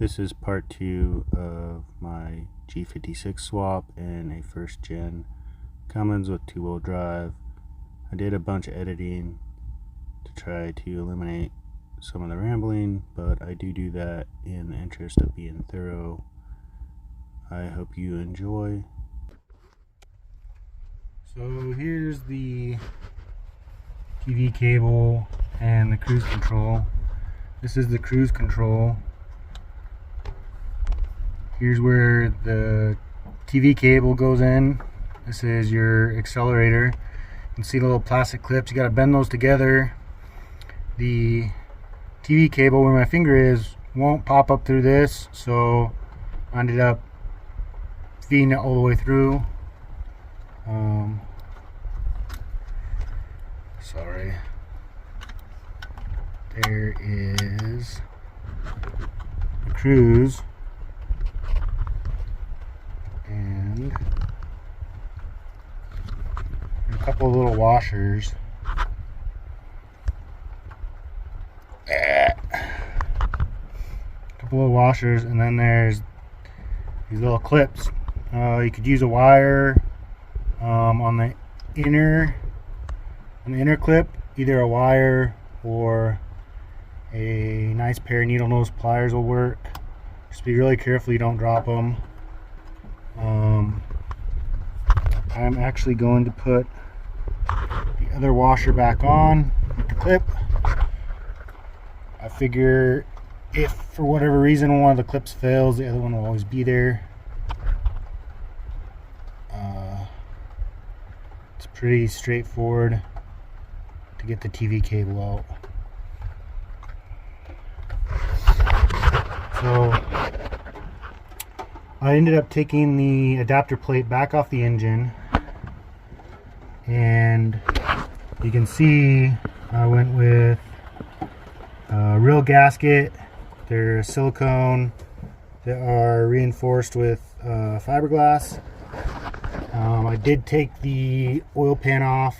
This is part 2 of my G56 swap and a first gen Cummins with 2-wheel drive. I did a bunch of editing to try to eliminate some of the rambling, but I do that in the interest of being thorough. I hope you enjoy. So here's the TV cable and the cruise control. This is the cruise control. Here's where the TV cable goes in. This is your accelerator. You can see the little plastic clips. You got to bend those together. The TV cable where my finger is won't pop up through this, so I ended up feeding it all the way through. Sorry. There is the cruise. And a couple of little washers. And then there's these little clips. You could use a wire on the inner clip, either a wire or a nice pair of needle nose pliers will work. Just be really careful you don't drop them. I'm actually going to put the other washer back on with the clip. I figure if for whatever reason one of the clips fails, the other one will always be there. It's pretty straightforward to get the TV cable out. So I ended up taking the adapter plate back off the engine, and you can see I went with a real gasket. They're silicone that are reinforced with fiberglass. I did take the oil pan off.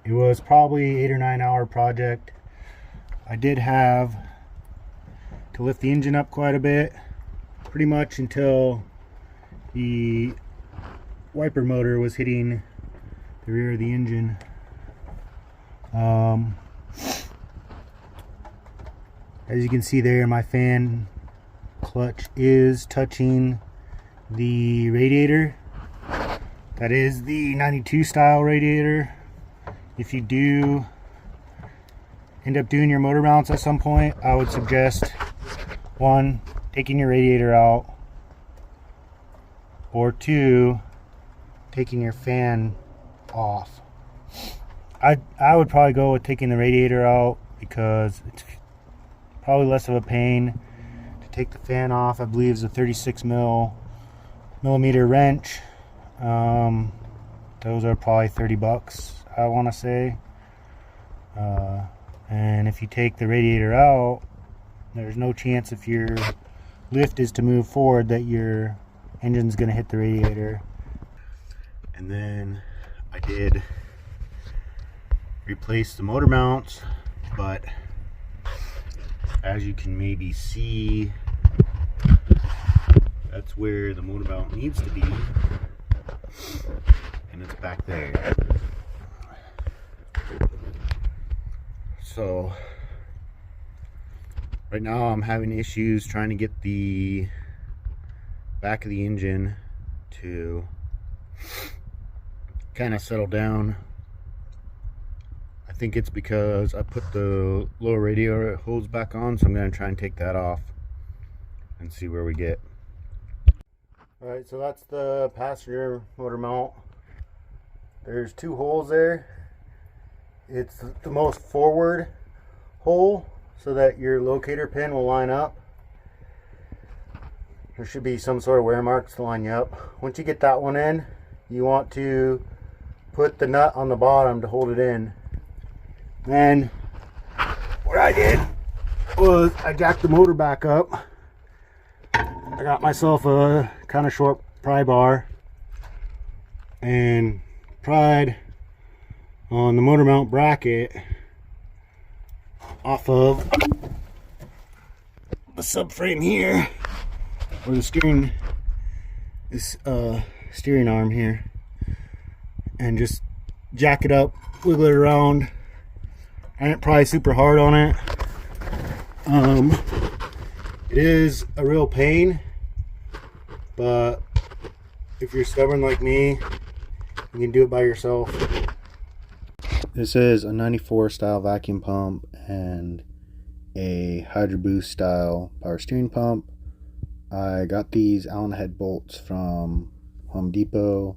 It was probably 8 or 9 hour project. I did have to lift the engine up quite a bit, pretty much until the wiper motor was hitting the rear of the engine. As you can see there, my fan clutch is touching the radiator. That is the 92 style radiator. If you do end up doing your motor mounts at some point, I would suggest, one, taking your radiator out, or two, taking your fan off. I would probably go with taking the radiator out because it's probably less of a pain to take the fan off. I believe it's a 36 millimeter wrench. Those are probably 30 bucks, I want to say. And if you take the radiator out, there's no chance if your lift is to move forward that your engine's going to hit the radiator. And then I did replace the motor mounts, but as you can maybe see, that's where the motor mount needs to be, and it's back there. So right now I'm having issues trying to get the back of the engine to kind of settle down. I think it's because I put the lower radiator hose back on, so I'm going to try and take that off and see where we get. Alright, so that's the passenger motor mount. There's 2 holes there. It's the most forward hole so that your locator pin will line up. There should be some sort of wear marks to line you up. Once you get that one in, you want to put the nut on the bottom to hold it in. Then what I did was I jacked the motor back up. I got myself a kind of short pry bar and pried on the motor mount bracket off of the subframe here, or the steering, this steering arm here, and just jack it up, wiggle it around. I ain't probably super hard on it. It is a real pain, but if you're stubborn like me, you can do it by yourself. This is a 94 style vacuum pump and a Hydro Boost style power steering pump. I got these Allen head bolts from Home Depot.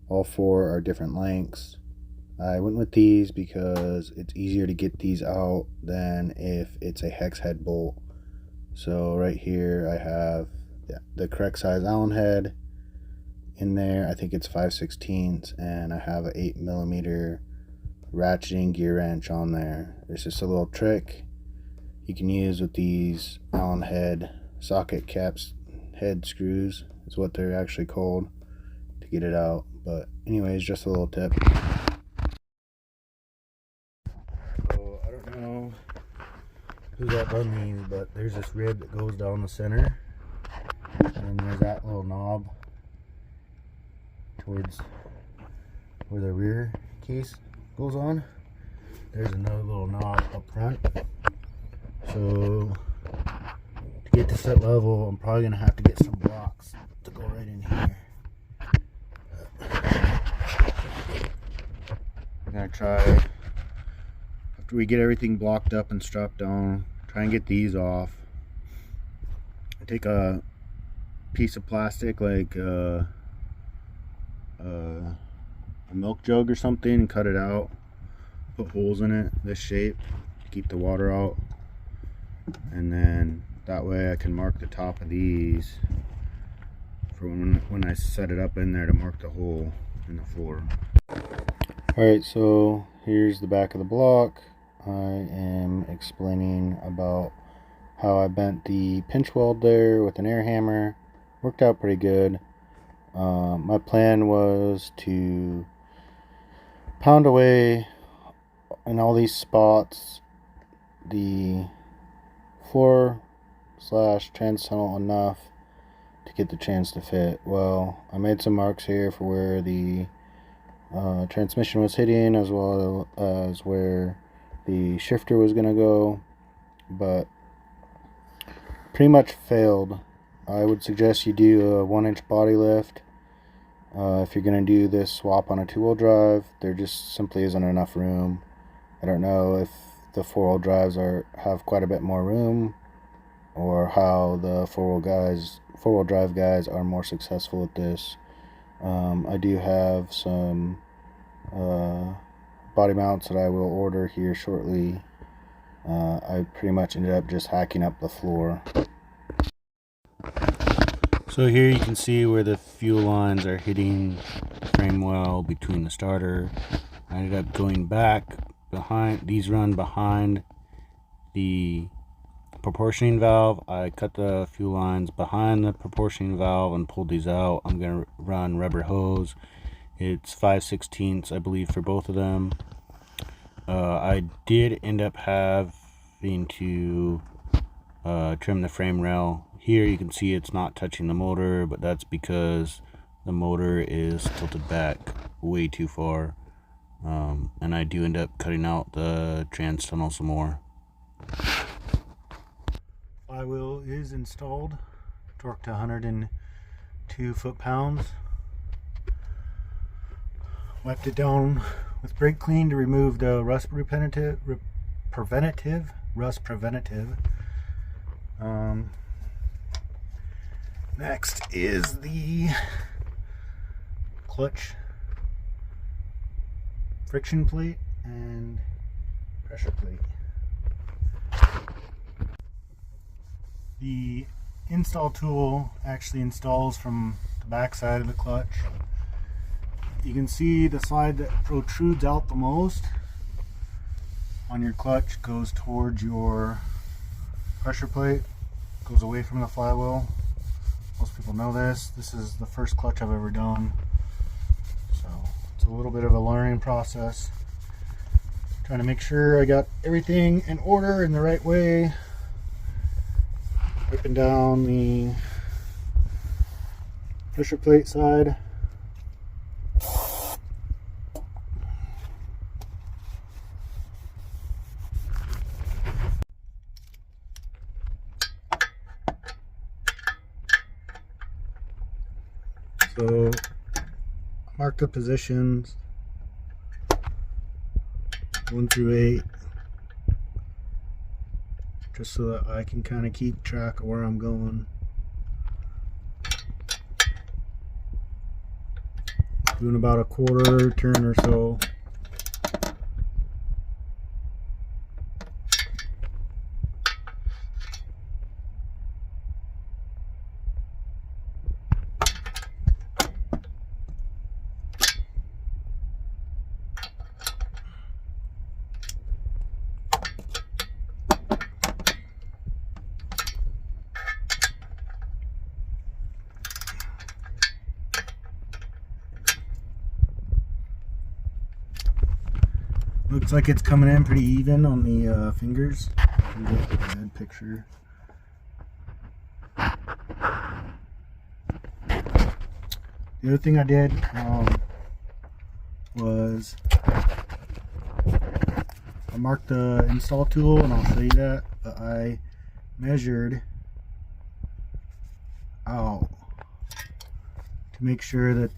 All four are different lengths. I went with these because it's easier to get these out than if it's a hex head bolt. So right here I have the correct size Allen head in there. I think it's 5/16, and I have an 8mm ratcheting gear wrench on there. There's just a little trick you can use with these Allen head socket caps, head screws is what they're actually called, to get it out. But anyways, just a little tip. So I don't know who's that done these, but there's this rib that goes down the center, and then there's that little knob towards where the rear case goes on. There's another little knob up front. So to get to set level, I'm probably gonna have to get some blocks to go right in here. I'm gonna try, after we get everything blocked up and strapped down, try and get these off. Take a piece of plastic like a milk jug or something and cut it out, put holes in it this shape to keep the water out, and then that way I can mark the top of these for when I set it up in there, to mark the hole in the floor. Alright, so here's the back of the block. I am explaining about how I bent the pinch weld there with an air hammer. Worked out pretty good. My plan was to pound away in all these spots the floor / trans tunnel enough to get the trans to fit. Well, I made some marks here for where the transmission was hitting, as well as where the shifter was going to go, but pretty much failed. I would suggest you do a 1-inch body lift. If you're going to do this swap on a 2-wheel drive, there just simply isn't enough room. I don't know if the 4-wheel drives have quite a bit more room, or how the 4-wheel drive guys are more successful with this. I do have some body mounts that I will order here shortly. I pretty much ended up just hacking up the floor. So here you can see where the fuel lines are hitting the frame well between the starter. I ended up going back behind, these run behind the proportioning valve. I cut the fuel lines behind the proportioning valve and pulled these out. I'm going to run rubber hose. It's 5/16, I believe, for both of them. I did end up having to trim the frame rail. Here you can see it's not touching the motor, but that's because the motor is tilted back way too far. And I do end up cutting out the trans tunnel some more. Flywheel is installed, torqued to 102 foot-pounds. Wiped it down with brake clean to remove the rust preventative. Next is the clutch friction plate and pressure plate. The install tool actually installs from the back side of the clutch. You can see the side that protrudes out the most on your clutch goes towards your pressure plate, goes away from the flywheel. Most people know this. This is the first clutch I've ever done, so it's a little bit of a learning process. Trying to make sure I got everything in order in the right way. Ripping down the pressure plate side. So mark the positions 1 through 8, just so that I can kind of keep track of where I'm going. Doing about a quarter turn or so. Looks like it's coming in pretty even on the fingers. Get a good picture. The other thing I did was I marked the install tool, and I'll show you that, but I measured out to make sure that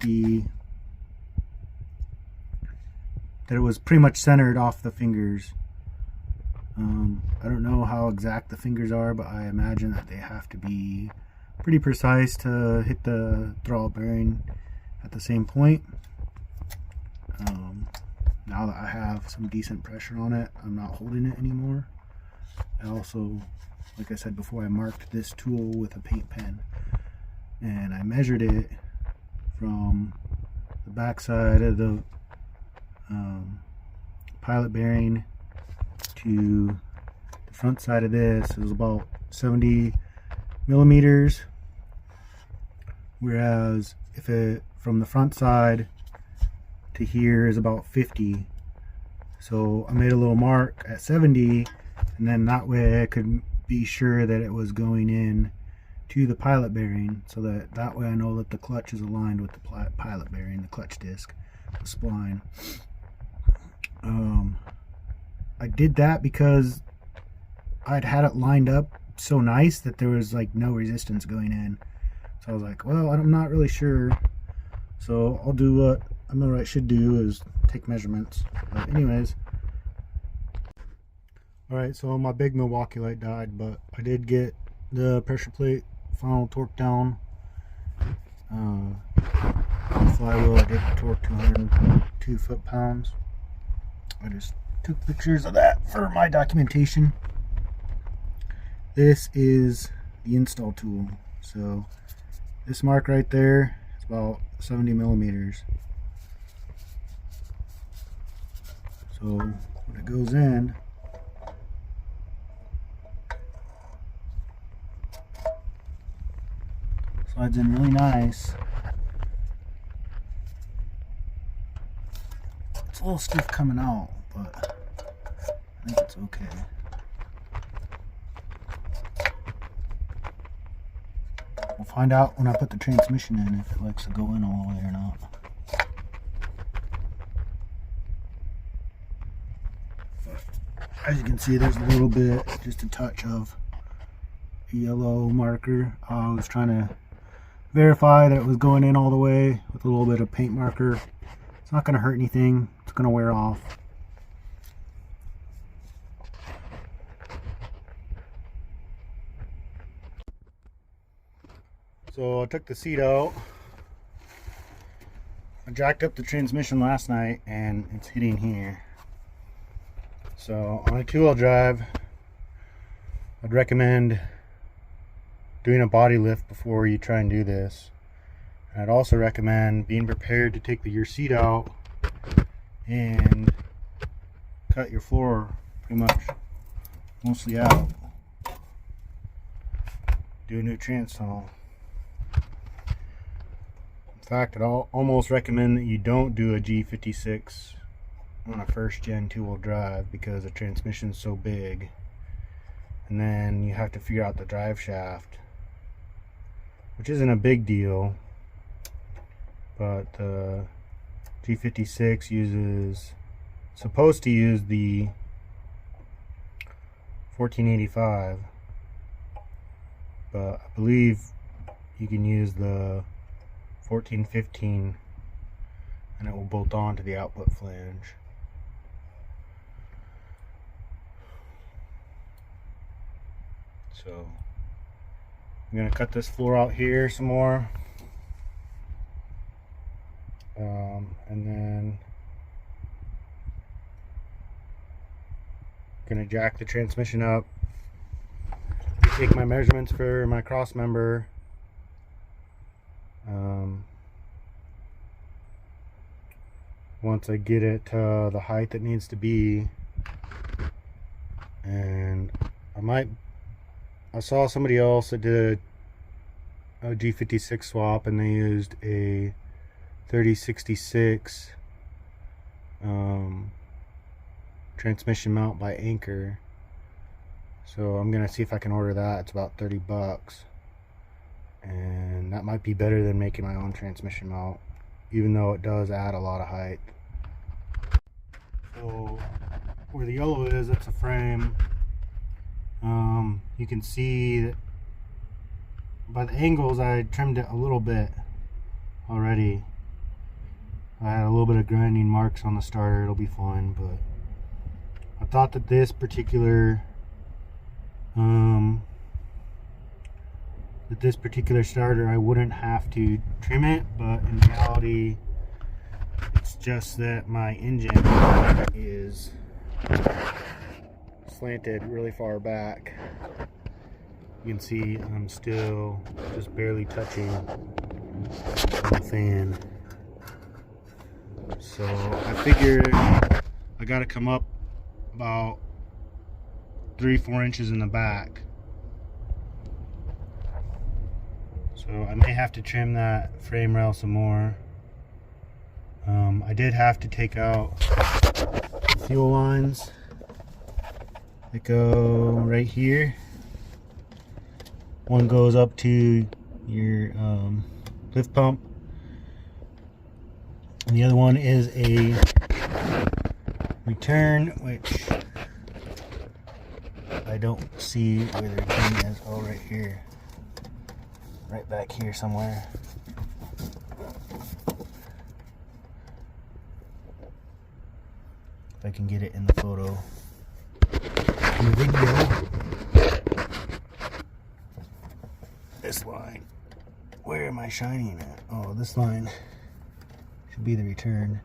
it was pretty much centered off the fingers. I don't know how exact the fingers are, but I imagine that they have to be pretty precise to hit the throttle bearing at the same point. Now that I have some decent pressure on it, I'm not holding it anymore. I also, like I said before, I marked this tool with a paint pen, and I measured it from the back side of the pilot bearing to the front side of this. It was about 70 millimeters, whereas if it from the front side to here is about 50. So I made a little mark at 70, and then that way I could be sure that it was going in to the pilot bearing, so that way I know that the clutch is aligned with the pilot bearing, the clutch disc, the spline. I did that because I'd had it lined up so nice that there was like no resistance going in. So I was like, well, I'm not really sure, so I'll do what I know I should do, is take measurements. But anyways, alright, so my big Milwaukee light died, but I did get the pressure plate final torque down. The flywheel, I did torque 202 foot-pounds. I just took pictures of that for my documentation. This is the install tool. So this mark right there is about 70 millimeters. So when it goes in, slides in really nice. It's a little stiff coming out, but I think it's okay. We'll find out when I put the transmission in if it likes to go in all the way or not. As you can see, there's a little bit, just a touch of yellow marker. I was trying to verify that it was going in all the way with a little bit of paint marker. It's not going to hurt anything. It's going to wear off. So I took the seat out. I jacked up the transmission last night and it's hitting here. So on a 2-wheel drive, I'd recommend doing a body lift before you try and do this. I'd also recommend being prepared to take your seat out and cut your floor pretty much mostly out. Do a new trans tunnel. In fact, I'd almost recommend that you don't do a G56 on a first gen 2-wheel drive because the transmission's so big and then you have to figure out the drive shaft, which isn't a big deal, but the G56 supposed to use the 1485, but I believe you can use the 1415 and it will bolt on to the output flange. So I'm going to cut this floor out here some more, and then going to jack the transmission up, take my measurements for my cross member, once I get it to the height it needs to be. And I saw somebody else that did a G56 swap, and they used a 3066 transmission mount by Anchor. So I'm gonna see if I can order that. It's about 30 bucks, and that might be better than making my own transmission mount, even though it does add a lot of height. So where the yellow is, it's a frame. You can see that by the angles I trimmed it a little bit already. I had a little bit of grinding marks on the starter. It'll be fine, but I thought that this particular starter I wouldn't have to trim it, but in reality it's just that my engine is slanted really far back. You can see I'm still just barely touching the fan. So I figured I got to come up about 3-4 inches in the back. So I may have to trim that frame rail some more. I did have to take out the fuel lines that go right here. One goes up to your lift pump, and the other one is a return, which I don't see where the return is. Oh, right here, right back here somewhere. If I can get it in the photo, in the video. This line, where am I shining at? Oh, this line should be the return.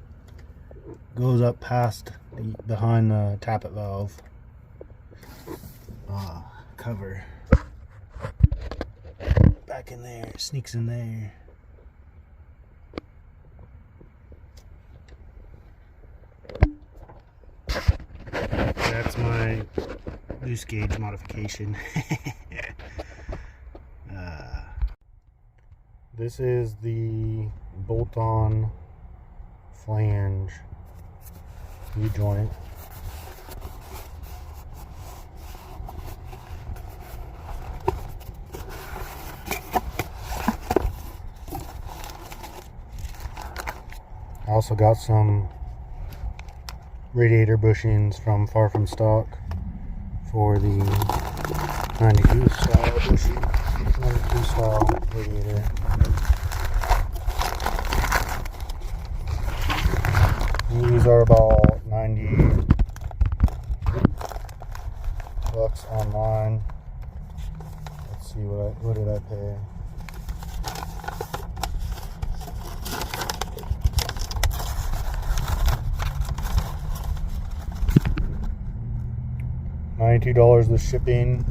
Goes up past behind the tappet valve cover. Back in there, sneaks in there. That's my loose gauge modification. This is the bolt-on flange U-joint. I also got some radiator bushings from Far From Stock for the 92 style bushing, 92 style radiator. These are about 90 bucks online. Let's see what did I pay? $92 with shipping.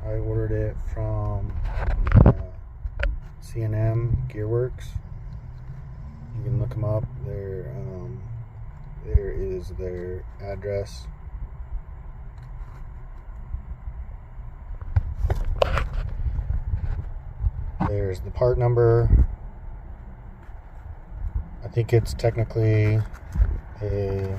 I ordered it from C&M Gearworks. You can look them up. There is their address. There's the part number. I think it's technically a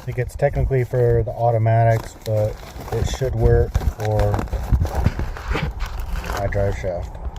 think it's technically for the automatics, but it should work for my drive shaft.